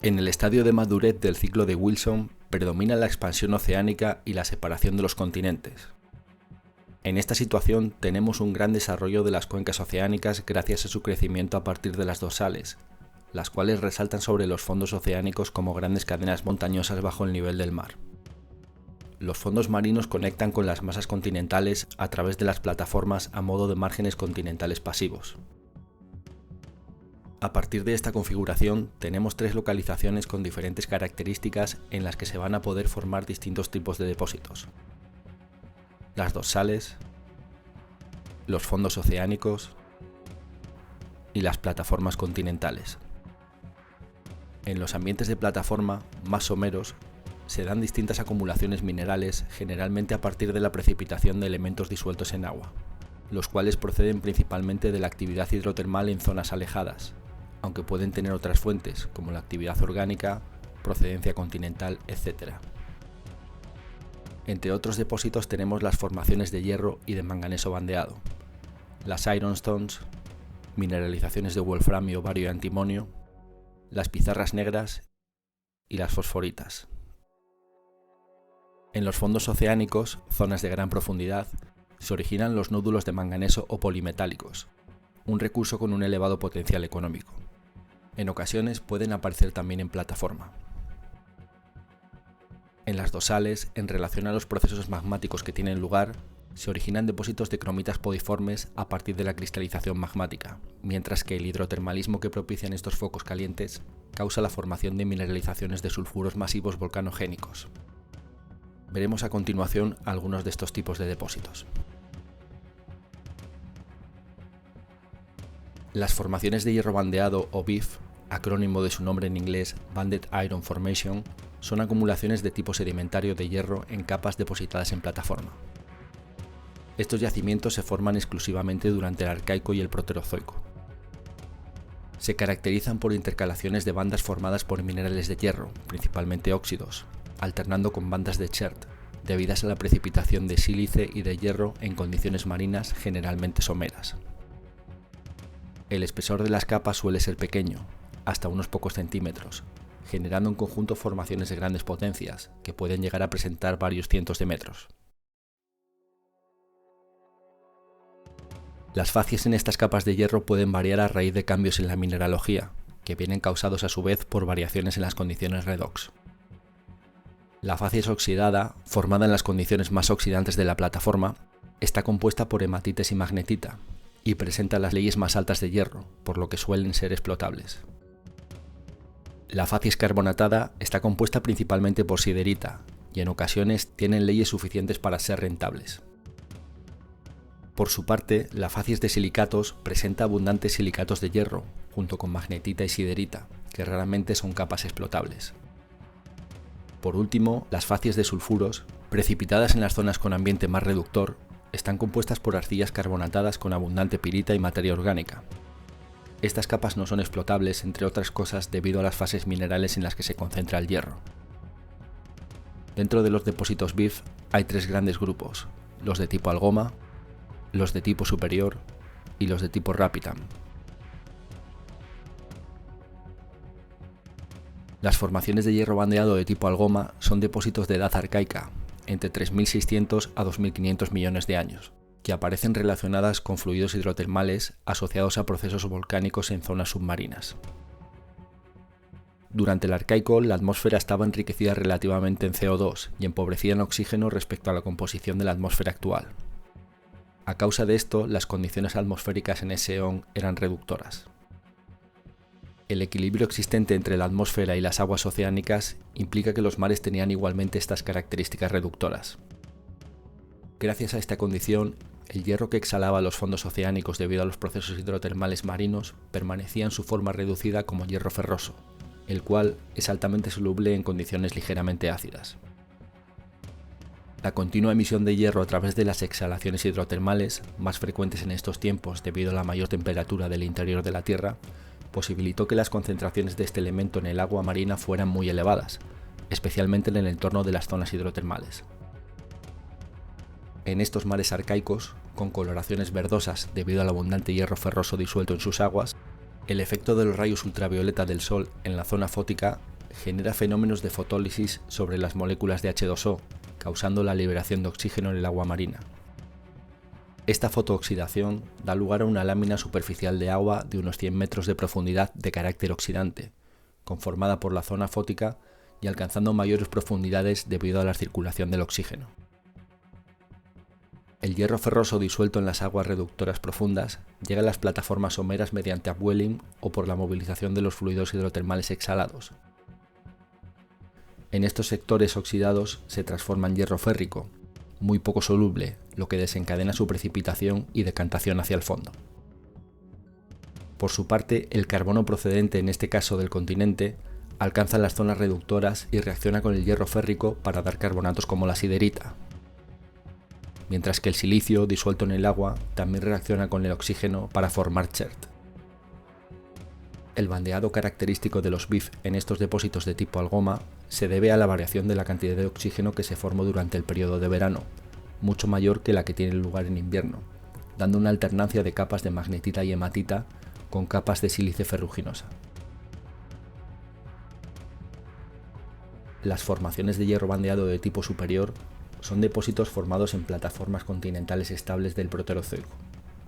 En el estadio de madurez del ciclo de Wilson predomina la expansión oceánica y la separación de los continentes. En esta situación tenemos un gran desarrollo de las cuencas oceánicas gracias a su crecimiento a partir de las dorsales, las cuales resaltan sobre los fondos oceánicos como grandes cadenas montañosas bajo el nivel del mar. Los fondos marinos conectan con las masas continentales a través de las plataformas a modo de márgenes continentales pasivos. A partir de esta configuración tenemos tres localizaciones con diferentes características en las que se van a poder formar distintos tipos de depósitos: las dorsales, los fondos oceánicos y las plataformas continentales. En los ambientes de plataforma más someros se dan distintas acumulaciones minerales, generalmente a partir de la precipitación de elementos disueltos en agua, los cuales proceden principalmente de la actividad hidrotermal en zonas alejadas, aunque pueden tener otras fuentes como la actividad orgánica, procedencia continental, etc. Entre otros depósitos tenemos las formaciones de hierro y de manganeso bandeado, las ironstones, mineralizaciones de wolframio, bario y antimonio, las pizarras negras y las fosforitas. En los fondos oceánicos, zonas de gran profundidad, se originan los nódulos de manganeso o polimetálicos, un recurso con un elevado potencial económico. En ocasiones pueden aparecer también en plataforma. En las dorsales, en relación a los procesos magmáticos que tienen lugar, se originan depósitos de cromitas podiformes a partir de la cristalización magmática, mientras que el hidrotermalismo que propician estos focos calientes causa la formación de mineralizaciones de sulfuros masivos volcanogénicos. Veremos a continuación algunos de estos tipos de depósitos. Las formaciones de hierro bandeado o BIF, acrónimo de su nombre en inglés Banded Iron Formation, son acumulaciones de tipo sedimentario de hierro en capas depositadas en plataforma. Estos yacimientos se forman exclusivamente durante el Arcaico y el Proterozoico. Se caracterizan por intercalaciones de bandas formadas por minerales de hierro, principalmente óxidos, alternando con bandas de chert, debidas a la precipitación de sílice y de hierro en condiciones marinas generalmente someras. El espesor de las capas suele ser pequeño, hasta unos pocos centímetros, generando en conjunto formaciones de grandes potencias, que pueden llegar a presentar varios cientos de metros. Las facies en estas capas de hierro pueden variar a raíz de cambios en la mineralogía, que vienen causados a su vez por variaciones en las condiciones redox. La facies oxidada, formada en las condiciones más oxidantes de la plataforma, está compuesta por hematites y magnetita, y presenta las leyes más altas de hierro, por lo que suelen ser explotables. La facies carbonatada está compuesta principalmente por siderita, y en ocasiones tienen leyes suficientes para ser rentables. Por su parte, la facies de silicatos presenta abundantes silicatos de hierro, junto con magnetita y siderita, que raramente son capas explotables. Por último, las facies de sulfuros, precipitadas en las zonas con ambiente más reductor, están compuestas por arcillas carbonatadas con abundante pirita y materia orgánica. Estas capas no son explotables, entre otras cosas, debido a las fases minerales en las que se concentra el hierro. Dentro de los depósitos BIF hay tres grandes grupos: los de tipo algoma, los de tipo superior y los de tipo rapitam. Las formaciones de hierro bandeado de tipo algoma son depósitos de edad arcaica, entre 3.600 a 2.500 millones de años, que aparecen relacionadas con fluidos hidrotermales asociados a procesos volcánicos en zonas submarinas. Durante el Arcaico, la atmósfera estaba enriquecida relativamente en CO2 y empobrecida en oxígeno respecto a la composición de la atmósfera actual. A causa de esto, las condiciones atmosféricas en ese eón eran reductoras. El equilibrio existente entre la atmósfera y las aguas oceánicas implica que los mares tenían igualmente estas características reductoras. Gracias a esta condición, el hierro que exhalaba los fondos oceánicos debido a los procesos hidrotermales marinos permanecía en su forma reducida como hierro ferroso, el cual es altamente soluble en condiciones ligeramente ácidas. La continua emisión de hierro a través de las exhalaciones hidrotermales, más frecuentes en estos tiempos debido a la mayor temperatura del interior de la Tierra, posibilitó que las concentraciones de este elemento en el agua marina fueran muy elevadas, especialmente en el entorno de las zonas hidrotermales. En estos mares arcaicos, con coloraciones verdosas debido al abundante hierro ferroso disuelto en sus aguas, el efecto de los rayos ultravioleta del Sol en la zona fótica genera fenómenos de fotólisis sobre las moléculas de H2O, causando la liberación de oxígeno en el agua marina. Esta fotooxidación da lugar a una lámina superficial de agua de unos 100 metros de profundidad de carácter oxidante, conformada por la zona fótica y alcanzando mayores profundidades debido a la circulación del oxígeno. El hierro ferroso disuelto en las aguas reductoras profundas llega a las plataformas someras mediante upwelling o por la movilización de los fluidos hidrotermales exhalados. En estos sectores oxidados se transforma en hierro férrico, muy poco soluble, lo que desencadena su precipitación y decantación hacia el fondo. Por su parte, el carbono procedente, en este caso del continente, alcanza las zonas reductoras y reacciona con el hierro férrico para dar carbonatos como la siderita, mientras que el silicio, disuelto en el agua, también reacciona con el oxígeno para formar chert. El bandeado característico de los BIF en estos depósitos de tipo algoma se debe a la variación de la cantidad de oxígeno que se formó durante el periodo de verano, mucho mayor que la que tiene lugar en invierno, dando una alternancia de capas de magnetita y hematita con capas de sílice ferruginosa. Las formaciones de hierro bandeado de tipo superior son depósitos formados en plataformas continentales estables del Proterozoico,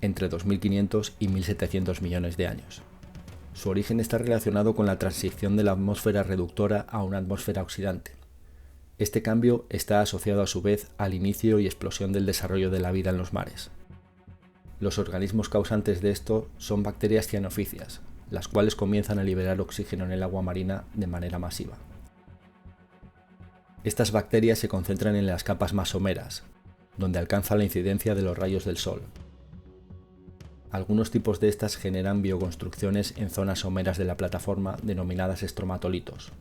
entre 2.500 y 1.700 millones de años. Su origen está relacionado con la transición de la atmósfera reductora a una atmósfera oxidante. Este cambio está asociado a su vez al inicio y explosión del desarrollo de la vida en los mares. Los organismos causantes de esto son bacterias cianoficias, las cuales comienzan a liberar oxígeno en el agua marina de manera masiva. Estas bacterias se concentran en las capas más someras, donde alcanza la incidencia de los rayos del sol. Algunos tipos de estas generan bioconstrucciones en zonas someras de la plataforma denominadas estromatolitos,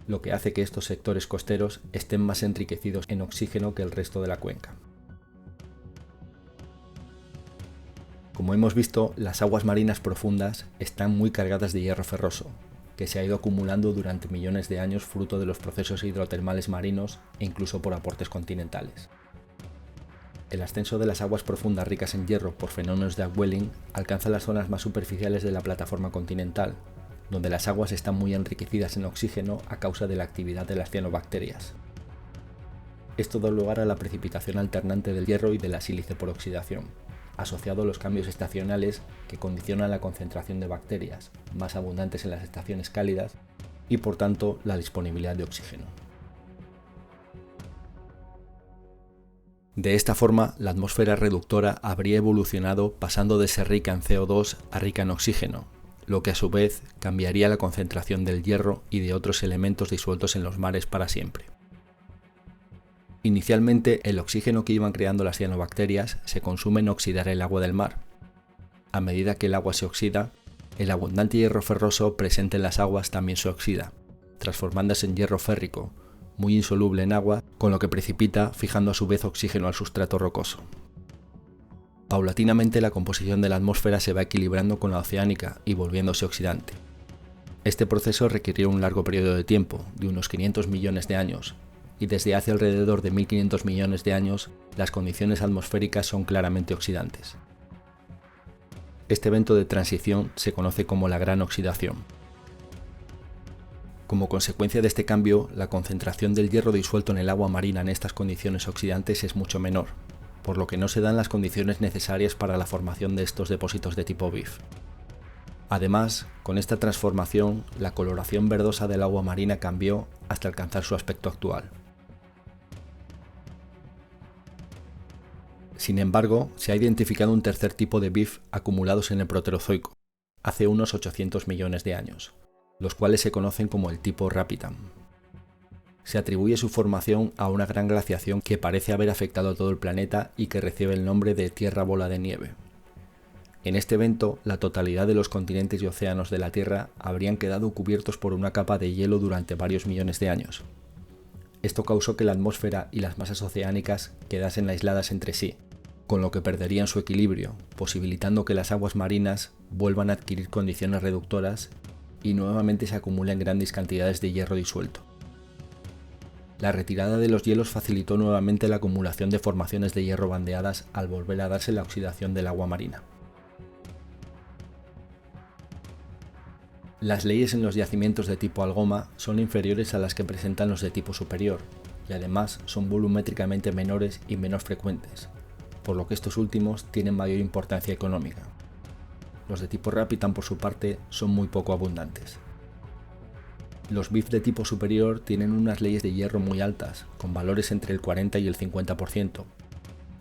lo que hace que estos sectores costeros estén más enriquecidos en oxígeno que el resto de la cuenca. Como hemos visto, las aguas marinas profundas están muy cargadas de hierro ferroso, que se ha ido acumulando durante millones de años fruto de los procesos hidrotermales marinos e incluso por aportes continentales. El ascenso de las aguas profundas ricas en hierro por fenómenos de upwelling alcanza las zonas más superficiales de la plataforma continental, donde las aguas están muy enriquecidas en oxígeno a causa de la actividad de las cianobacterias. Esto da lugar a la precipitación alternante del hierro y de la sílice por oxidación, asociado a los cambios estacionales que condicionan la concentración de bacterias, más abundantes en las estaciones cálidas, y por tanto la disponibilidad de oxígeno. De esta forma, la atmósfera reductora habría evolucionado pasando de ser rica en CO2 a rica en oxígeno, lo que a su vez cambiaría la concentración del hierro y de otros elementos disueltos en los mares para siempre. Inicialmente, el oxígeno que iban creando las cianobacterias se consume en oxidar el agua del mar. A medida que el agua se oxida, el abundante hierro ferroso presente en las aguas también se oxida, transformándose en hierro férrico, muy insoluble en agua, con lo que precipita, fijando a su vez oxígeno al sustrato rocoso. Paulatinamente la composición de la atmósfera se va equilibrando con la oceánica y volviéndose oxidante. Este proceso requirió un largo periodo de tiempo, de unos 500 millones de años, y desde hace alrededor de 1.500 millones de años las condiciones atmosféricas son claramente oxidantes. Este evento de transición se conoce como la gran oxidación. Como consecuencia de este cambio, la concentración del hierro disuelto en el agua marina en estas condiciones oxidantes es mucho menor, por lo que no se dan las condiciones necesarias para la formación de estos depósitos de tipo BIF. Además, con esta transformación, la coloración verdosa del agua marina cambió hasta alcanzar su aspecto actual. Sin embargo, se ha identificado un tercer tipo de BIF acumulados en el Proterozoico, hace unos 800 millones de años, los cuales se conocen como el tipo Rapitan. Se atribuye su formación a una gran glaciación que parece haber afectado a todo el planeta y que recibe el nombre de Tierra Bola de Nieve. En este evento, la totalidad de los continentes y océanos de la Tierra habrían quedado cubiertos por una capa de hielo durante varios millones de años. Esto causó que la atmósfera y las masas oceánicas quedasen aisladas entre sí, con lo que perderían su equilibrio, posibilitando que las aguas marinas vuelvan a adquirir condiciones reductoras y nuevamente se acumulen grandes cantidades de hierro disuelto. La retirada de los hielos facilitó nuevamente la acumulación de formaciones de hierro bandeadas al volver a darse la oxidación del agua marina. Las leyes en los yacimientos de tipo Algoma son inferiores a las que presentan los de tipo superior, y además son volumétricamente menores y menos frecuentes, por lo que estos últimos tienen mayor importancia económica. Los de tipo Rapitan, por su parte, son muy poco abundantes. Los BIF de tipo superior tienen unas leyes de hierro muy altas, con valores entre el 40 y el 50%.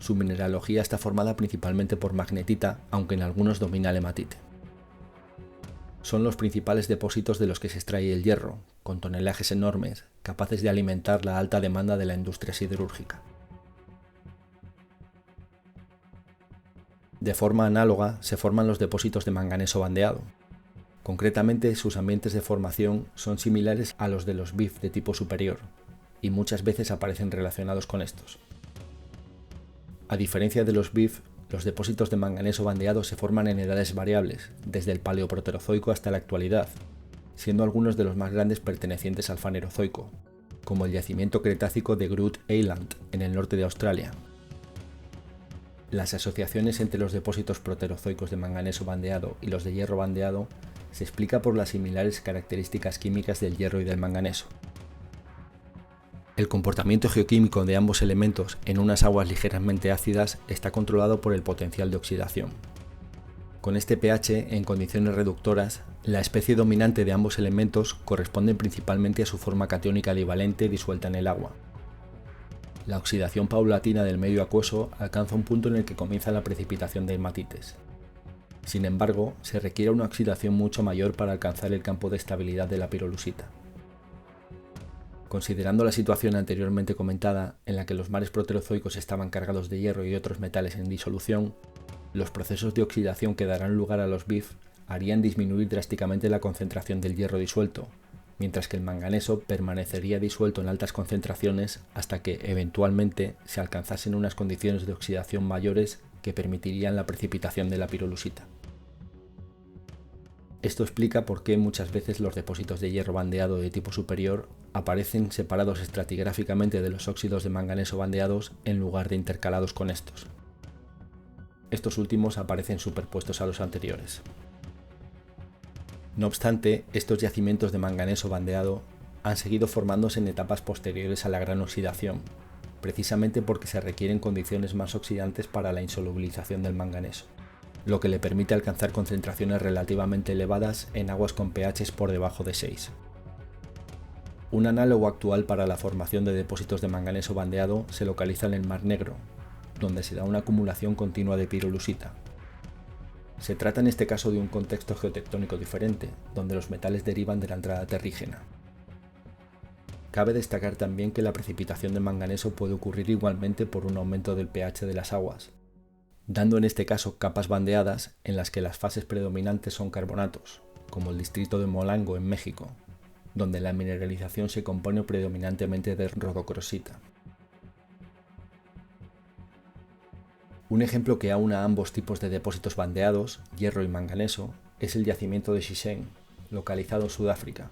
Su mineralogía está formada principalmente por magnetita, aunque en algunos domina la hematite. Son los principales depósitos de los que se extrae el hierro, con tonelajes enormes, capaces de alimentar la alta demanda de la industria siderúrgica. De forma análoga se forman los depósitos de manganeso bandeado. Concretamente, sus ambientes de formación son similares a los de los BIF de tipo superior, y muchas veces aparecen relacionados con estos. A diferencia de los BIF, los depósitos de manganeso bandeado se forman en edades variables, desde el Paleoproterozoico hasta la actualidad, siendo algunos de los más grandes pertenecientes al Fanerozoico, como el yacimiento cretácico de Groote Eylandt en el norte de Australia. Las asociaciones entre los depósitos proterozoicos de manganeso bandeado y los de hierro bandeado se explica por las similares características químicas del hierro y del manganeso. El comportamiento geoquímico de ambos elementos en unas aguas ligeramente ácidas está controlado por el potencial de oxidación. Con este pH, en condiciones reductoras, la especie dominante de ambos elementos corresponde principalmente a su forma catiónica divalente disuelta en el agua. La oxidación paulatina del medio acuoso alcanza un punto en el que comienza la precipitación de hematites. Sin embargo, se requiere una oxidación mucho mayor para alcanzar el campo de estabilidad de la pirolusita. Considerando la situación anteriormente comentada, en la que los mares proterozoicos estaban cargados de hierro y otros metales en disolución, los procesos de oxidación que darán lugar a los BIF harían disminuir drásticamente la concentración del hierro disuelto, mientras que el manganeso permanecería disuelto en altas concentraciones hasta que, eventualmente, se alcanzasen unas condiciones de oxidación mayores que permitirían la precipitación de la pirolusita. Esto explica por qué muchas veces los depósitos de hierro bandeado de tipo superior aparecen separados estratigráficamente de los óxidos de manganeso bandeados en lugar de intercalados con estos. Estos últimos aparecen superpuestos a los anteriores. No obstante, estos yacimientos de manganeso bandeado han seguido formándose en etapas posteriores a la gran oxidación, precisamente porque se requieren condiciones más oxidantes para la insolubilización del manganeso, lo que le permite alcanzar concentraciones relativamente elevadas en aguas con pHs por debajo de 6. Un análogo actual para la formación de depósitos de manganeso bandeado se localiza en el Mar Negro, donde se da una acumulación continua de pirolusita. Se trata en este caso de un contexto geotectónico diferente, donde los metales derivan de la entrada terrígena. Cabe destacar también que la precipitación de manganeso puede ocurrir igualmente por un aumento del pH de las aguas, dando en este caso capas bandeadas en las que las fases predominantes son carbonatos, como el distrito de Molango en México, donde la mineralización se compone predominantemente de rodocrosita. Un ejemplo que aúna ambos tipos de depósitos bandeados, hierro y manganeso, es el yacimiento de Sishen, localizado en Sudáfrica,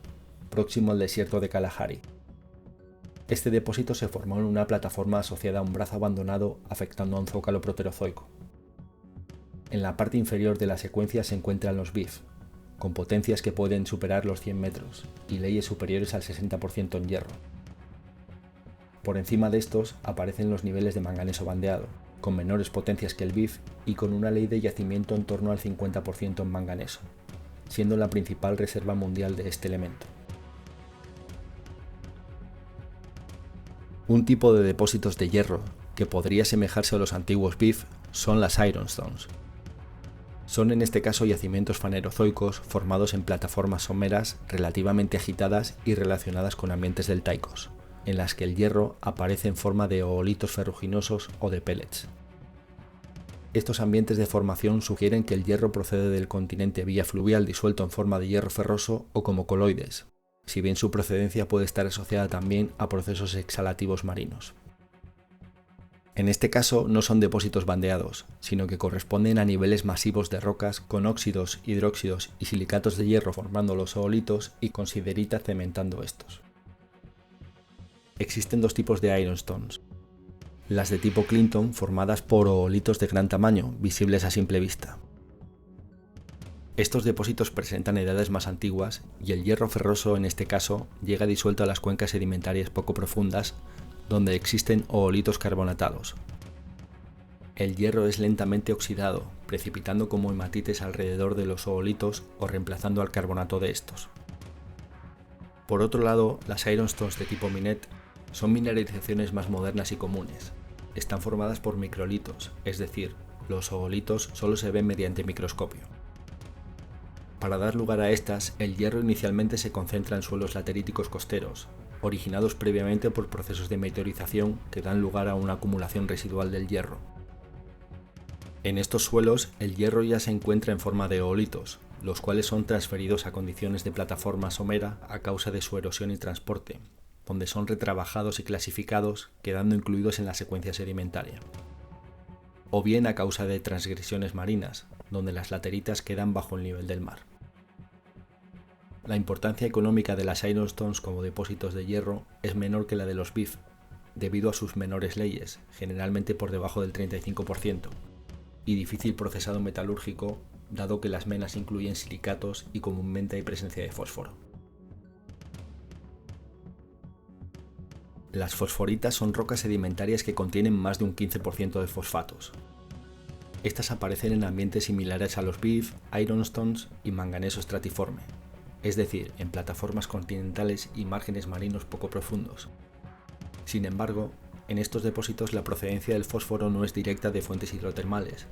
próximo al desierto de Kalahari. Este depósito se formó en una plataforma asociada a un brazo abandonado afectando a un zócalo proterozoico. En la parte inferior de la secuencia se encuentran los BIF, con potencias que pueden superar los 100 metros y leyes superiores al 60% en hierro. Por encima de estos aparecen los niveles de manganeso bandeado, con menores potencias que el BIF y con una ley de yacimiento en torno al 50% en manganeso, siendo la principal reserva mundial de este elemento. Un tipo de depósitos de hierro que podría asemejarse a los antiguos BIF son las ironstones. Son en este caso yacimientos fanerozoicos formados en plataformas someras relativamente agitadas y relacionadas con ambientes deltaicos, en las que el hierro aparece en forma de oolitos ferruginosos o de pellets. Estos ambientes de formación sugieren que el hierro procede del continente vía fluvial disuelto en forma de hierro ferroso o como coloides, si bien su procedencia puede estar asociada también a procesos exhalativos marinos. En este caso no son depósitos bandeados, sino que corresponden a niveles masivos de rocas con óxidos, hidróxidos y silicatos de hierro formando los oolitos y con siderita cementando estos. Existen dos tipos de ironstones: las de tipo Clinton formadas por oolitos de gran tamaño, visibles a simple vista. Estos depósitos presentan edades más antiguas y el hierro ferroso en este caso llega disuelto a las cuencas sedimentarias poco profundas donde existen oolitos carbonatados. El hierro es lentamente oxidado, precipitando como hematites alrededor de los oolitos o reemplazando al carbonato de estos. Por otro lado, las ironstones de tipo Minette son mineralizaciones más modernas y comunes. Están formadas por microlitos, es decir, los oolitos solo se ven mediante microscopio. Para dar lugar a estas, el hierro inicialmente se concentra en suelos lateríticos costeros, originados previamente por procesos de meteorización que dan lugar a una acumulación residual del hierro. En estos suelos, el hierro ya se encuentra en forma de oolitos, los cuales son transferidos a condiciones de plataforma somera a causa de su erosión y transporte, donde son retrabajados y clasificados, quedando incluidos en la secuencia sedimentaria. O bien a causa de transgresiones marinas, donde las lateritas quedan bajo el nivel del mar. La importancia económica de las ironstones como depósitos de hierro es menor que la de los BIF, debido a sus menores leyes, generalmente por debajo del 35%, y difícil procesado metalúrgico, dado que las menas incluyen silicatos y comúnmente hay presencia de fósforo. Las fosforitas son rocas sedimentarias que contienen más de un 15% de fosfatos. Estas aparecen en ambientes similares a los BIF, ironstones y manganeso estratiforme, es decir, en plataformas continentales y márgenes marinos poco profundos. Sin embargo, en estos depósitos la procedencia del fósforo no es directa de fuentes hidrotermales,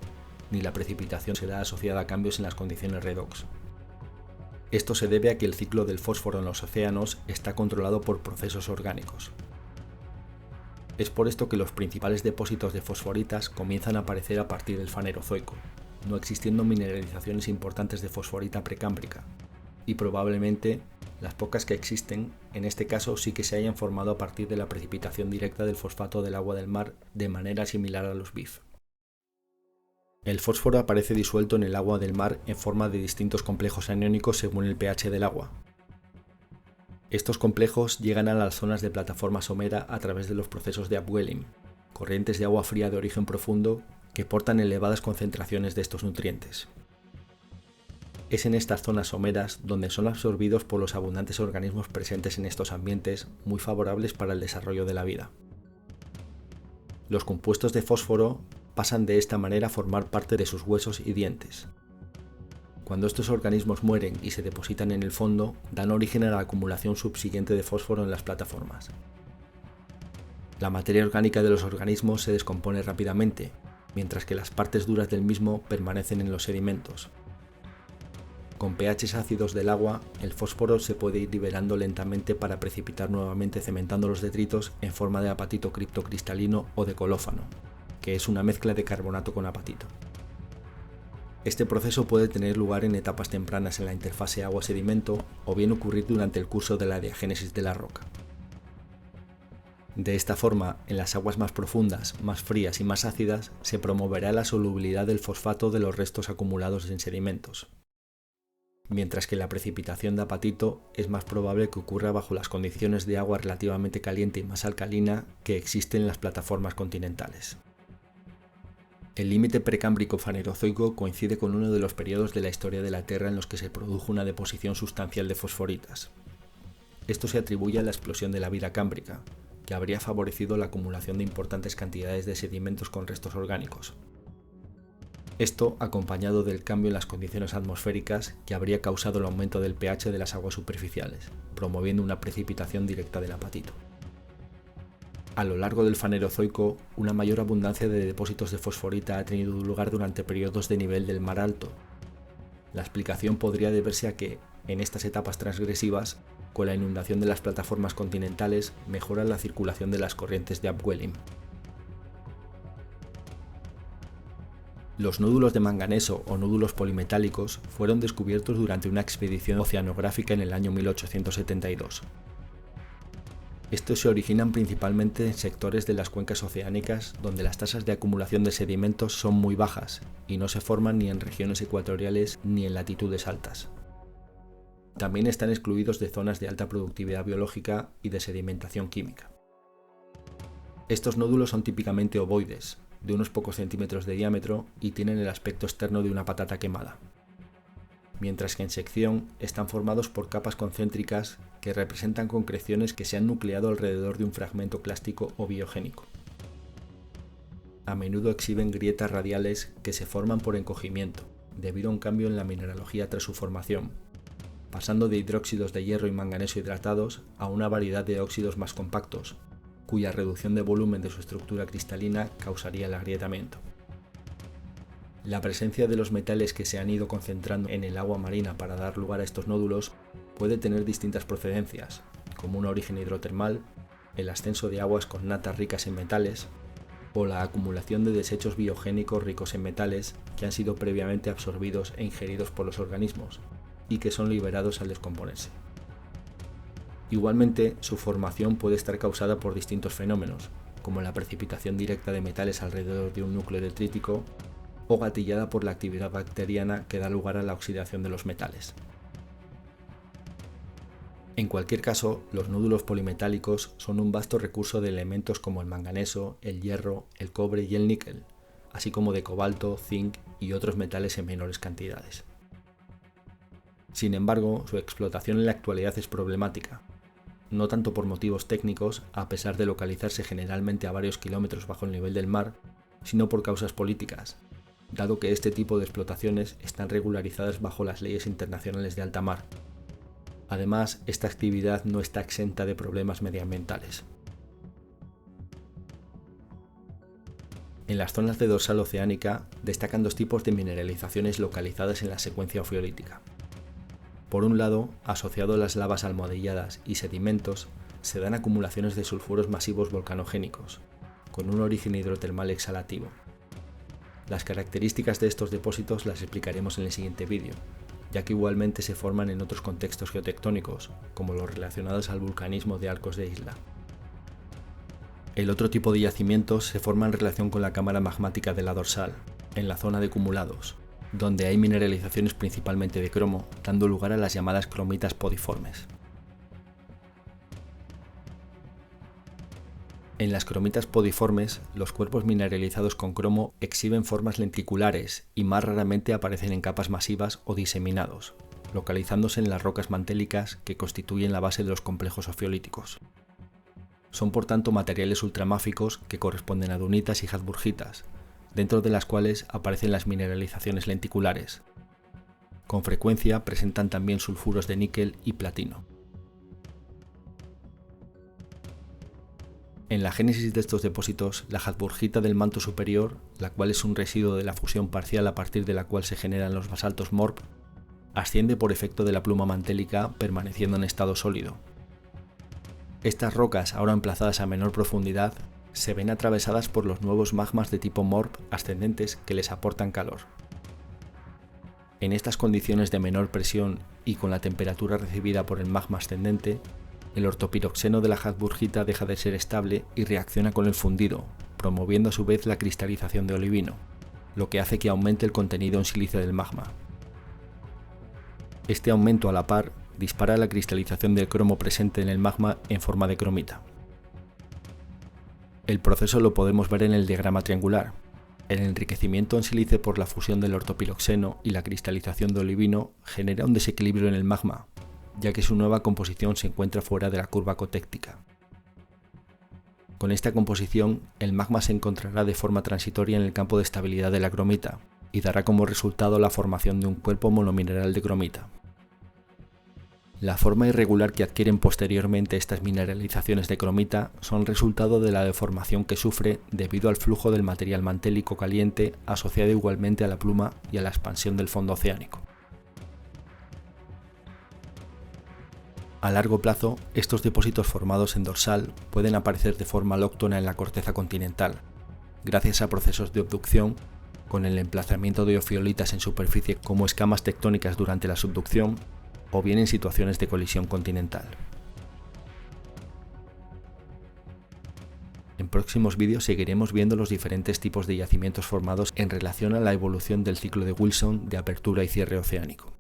ni la precipitación se da asociada a cambios en las condiciones redox. Esto se debe a que el ciclo del fósforo en los océanos está controlado por procesos orgánicos. Es por esto que los principales depósitos de fosforitas comienzan a aparecer a partir del Fanerozoico, no existiendo mineralizaciones importantes de fosforita precámbrica, y probablemente las pocas que existen, en este caso sí que se hayan formado a partir de la precipitación directa del fosfato del agua del mar de manera similar a los BIF. El fósforo aparece disuelto en el agua del mar en forma de distintos complejos aniónicos según el pH del agua. Estos complejos llegan a las zonas de plataforma somera a través de los procesos de upwelling, corrientes de agua fría de origen profundo que portan elevadas concentraciones de estos nutrientes. Es en estas zonas someras donde son absorbidos por los abundantes organismos presentes en estos ambientes muy favorables para el desarrollo de la vida. Los compuestos de fósforo pasan de esta manera a formar parte de sus huesos y dientes. Cuando estos organismos mueren y se depositan en el fondo, dan origen a la acumulación subsiguiente de fósforo en las plataformas. La materia orgánica de los organismos se descompone rápidamente, mientras que las partes duras del mismo permanecen en los sedimentos. Con pHs ácidos del agua, el fósforo se puede ir liberando lentamente para precipitar nuevamente cementando los detritos en forma de apatito criptocristalino o de colófano, que es una mezcla de carbonato con apatito. Este proceso puede tener lugar en etapas tempranas en la interfase agua-sedimento o bien ocurrir durante el curso de la diagénesis de la roca. De esta forma, en las aguas más profundas, más frías y más ácidas, se promoverá la solubilidad del fosfato de los restos acumulados en sedimentos, mientras que la precipitación de apatito es más probable que ocurra bajo las condiciones de agua relativamente caliente y más alcalina que existen en las plataformas continentales. El límite precámbrico fanerozoico coincide con uno de los periodos de la historia de la Tierra en los que se produjo una deposición sustancial de fosforitas. Esto se atribuye a la explosión de la vida cámbrica, que habría favorecido la acumulación de importantes cantidades de sedimentos con restos orgánicos. Esto acompañado del cambio en las condiciones atmosféricas que habría causado el aumento del pH de las aguas superficiales, promoviendo una precipitación directa del apatito. A lo largo del Fanerozoico, una mayor abundancia de depósitos de fosforita ha tenido lugar durante periodos de nivel del mar alto. La explicación podría deberse a que, en estas etapas transgresivas, con la inundación de las plataformas continentales, mejora la circulación de las corrientes de upwelling. Los nódulos de manganeso o nódulos polimetálicos fueron descubiertos durante una expedición oceanográfica en el año 1872. Estos se originan principalmente en sectores de las cuencas oceánicas donde las tasas de acumulación de sedimentos son muy bajas y no se forman ni en regiones ecuatoriales ni en latitudes altas. También están excluidos de zonas de alta productividad biológica y de sedimentación química. Estos nódulos son típicamente ovoides, de unos pocos centímetros de diámetro y tienen el aspecto externo de una patata quemada. mientras que en sección están formados por capas concéntricas que representan concreciones que se han nucleado alrededor de un fragmento clástico o biogénico. A menudo exhiben grietas radiales que se forman por encogimiento, debido a un cambio en la mineralogía tras su formación, pasando de hidróxidos de hierro y manganeso hidratados a una variedad de óxidos más compactos, cuya reducción de volumen de su estructura cristalina causaría el agrietamiento. La presencia de los metales que se han ido concentrando en el agua marina para dar lugar a estos nódulos puede tener distintas procedencias, como un origen hidrotermal, el ascenso de aguas con natas ricas en metales, o la acumulación de desechos biogénicos ricos en metales que han sido previamente absorbidos e ingeridos por los organismos y que son liberados al descomponerse. Igualmente, su formación puede estar causada por distintos fenómenos, como la precipitación directa de metales alrededor de un núcleo detrítico o gatillada por la actividad bacteriana que da lugar a la oxidación de los metales. En cualquier caso, los nódulos polimetálicos son un vasto recurso de elementos como el manganeso, el hierro, el cobre y el níquel, así como de cobalto, zinc y otros metales en menores cantidades. Sin embargo, su explotación en la actualidad es problemática, no tanto por motivos técnicos, a pesar de localizarse generalmente a varios kilómetros bajo el nivel del mar, sino por causas políticas, dado que este tipo de explotaciones están regularizadas bajo las leyes internacionales de alta mar. Además, esta actividad no está exenta de problemas medioambientales. En las zonas de dorsal oceánica destacan dos tipos de mineralizaciones localizadas en la secuencia ofiolítica. Por un lado, asociado a las lavas almohadilladas y sedimentos, se dan acumulaciones de sulfuros masivos volcanogénicos, con un origen hidrotermal exhalativo. Las características de estos depósitos las explicaremos en el siguiente vídeo, ya que igualmente se forman en otros contextos geotectónicos, como los relacionados al vulcanismo de arcos de isla. El otro tipo de yacimientos se forma en relación con la cámara magmática de la dorsal, en la zona de cumulados, donde hay mineralizaciones principalmente de cromo, dando lugar a las llamadas cromitas podiformes. En las cromitas podiformes, los cuerpos mineralizados con cromo exhiben formas lenticulares y más raramente aparecen en capas masivas o diseminados, localizándose en las rocas mantélicas que constituyen la base de los complejos ofiolíticos. Son por tanto materiales ultramáficos que corresponden a dunitas y habsburgitas, dentro de las cuales aparecen las mineralizaciones lenticulares. Con frecuencia presentan también sulfuros de níquel y platino. En la génesis de estos depósitos, la habsburgita del manto superior, la cual es un residuo de la fusión parcial a partir de la cual se generan los basaltos MORP, asciende por efecto de la pluma mantélica permaneciendo en estado sólido. Estas rocas, ahora emplazadas a menor profundidad, se ven atravesadas por los nuevos magmas de tipo MORP ascendentes que les aportan calor. En estas condiciones de menor presión y con la temperatura recibida por el magma ascendente, el ortopiroxeno de la habsburgita deja de ser estable y reacciona con el fundido, promoviendo a su vez la cristalización de olivino, lo que hace que aumente el contenido en silicio del magma. Este aumento a la par dispara la cristalización del cromo presente en el magma en forma de cromita. El proceso lo podemos ver en el diagrama triangular. El enriquecimiento en sílice por la fusión del ortopiroxeno y la cristalización de olivino genera un desequilibrio en el magma, ya que su nueva composición se encuentra fuera de la curva cotéctica. Con esta composición, el magma se encontrará de forma transitoria en el campo de estabilidad de la cromita y dará como resultado la formación de un cuerpo monomineral de cromita. La forma irregular que adquieren posteriormente estas mineralizaciones de cromita son resultado de la deformación que sufre debido al flujo del material mantélico caliente asociado igualmente a la pluma y a la expansión del fondo oceánico. A largo plazo, estos depósitos formados en dorsal pueden aparecer de forma alóctona en la corteza continental, gracias a procesos de obducción, con el emplazamiento de ofiolitas en superficie como escamas tectónicas durante la subducción, o bien en situaciones de colisión continental. En próximos vídeos seguiremos viendo los diferentes tipos de yacimientos formados en relación a la evolución del ciclo de Wilson de apertura y cierre oceánico.